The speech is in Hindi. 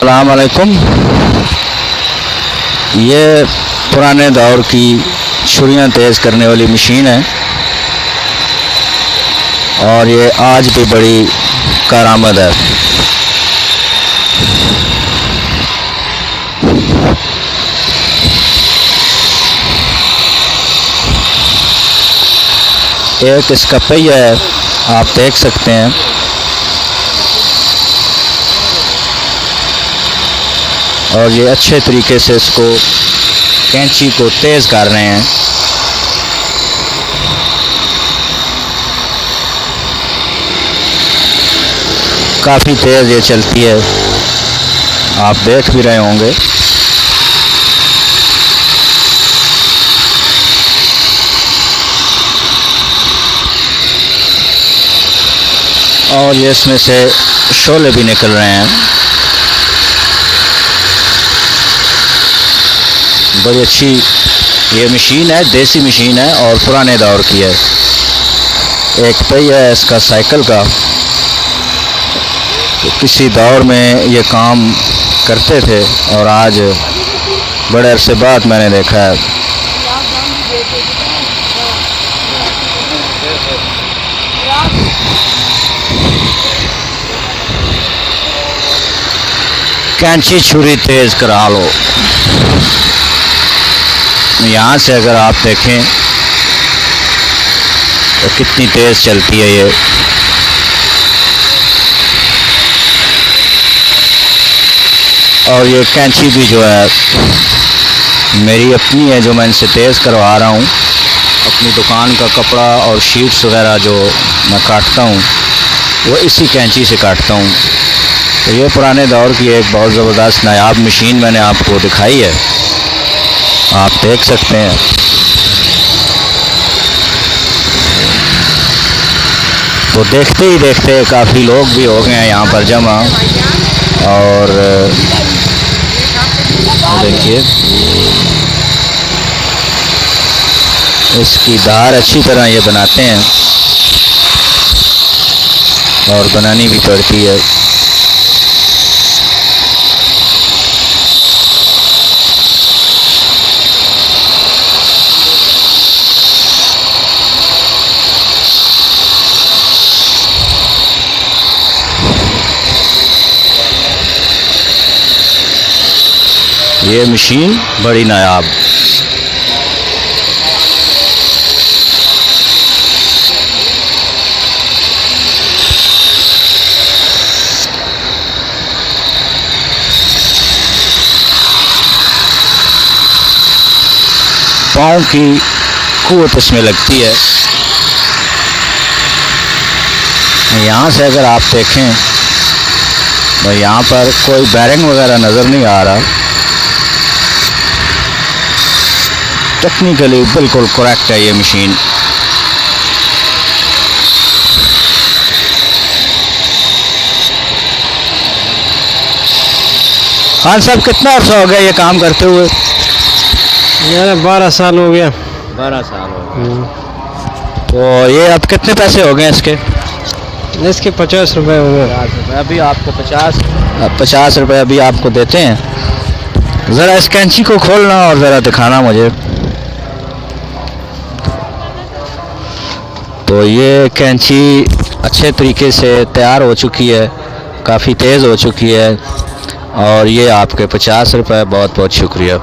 अस्सलाम वालेकुम। ये पुराने दौर की छुरियाँ तेज़ करने वाली मशीन है और ये आज भी बड़ी कारआमद है। एक इसका पहिया है, आप देख सकते हैं। और ये अच्छे तरीके से इसको कैंची को तेज़ कर रहे हैं। काफ़ी तेज़ ये चलती है, आप देख भी रहे होंगे। और ये इसमें से शोले भी निकल रहे हैं। बड़ी अच्छी ये मशीन है, देसी मशीन है और पुराने दौर की है। एक पहिया है इसका साइकिल का। किसी दौर में ये काम करते थे और आज बड़े अरसे बाद मैंने देखा है। कैंची छुरी तेज़ करा लो। यहाँ से अगर आप देखें तो कितनी तेज़ चलती है ये। और ये कैंची भी जो है मेरी अपनी है, जो मैं इनसे तेज़ करवा रहा हूँ। अपनी दुकान का कपड़ा और शीट्स वगैरह जो मैं काटता हूँ वो इसी कैंची से काटता हूँ। तो ये पुराने दौर की एक बहुत ज़बरदस्त नायाब मशीन मैंने आपको दिखाई है, आप देख सकते हैं। तो देखते ही देखते काफ़ी लोग भी हो गए हैं यहाँ पर जमा। और देखिए इसकी धार अच्छी तरह ये बनाते हैं और बनानी भी पड़ती है। ये मशीन बड़ी नायाब। पाँव की क़ुव्वत इसमें लगती है। यहाँ से अगर आप देखें तो यहाँ पर कोई बैरिंग वगैरह नज़र नहीं आ रहा। टेक्निकली बिल्कुल करेक्ट है ये मशीन। खान साहब कितना अर्सा हो गया ये काम करते हुए? यार 12 साल हो गया। 12 साल हो गए। तो ये अब कितने पैसे हो गए इसके? इसके 50 रुपये हो गए। अभी आपको 50 रुपये अभी आपको देते हैं। ज़रा इस कैंची को खोलना और ज़रा दिखाना मुझे। तो ये कैंची अच्छे तरीके से तैयार हो चुकी है, काफ़ी तेज़ हो चुकी है और ये आपके 50 रुपये। बहुत बहुत शुक्रिया।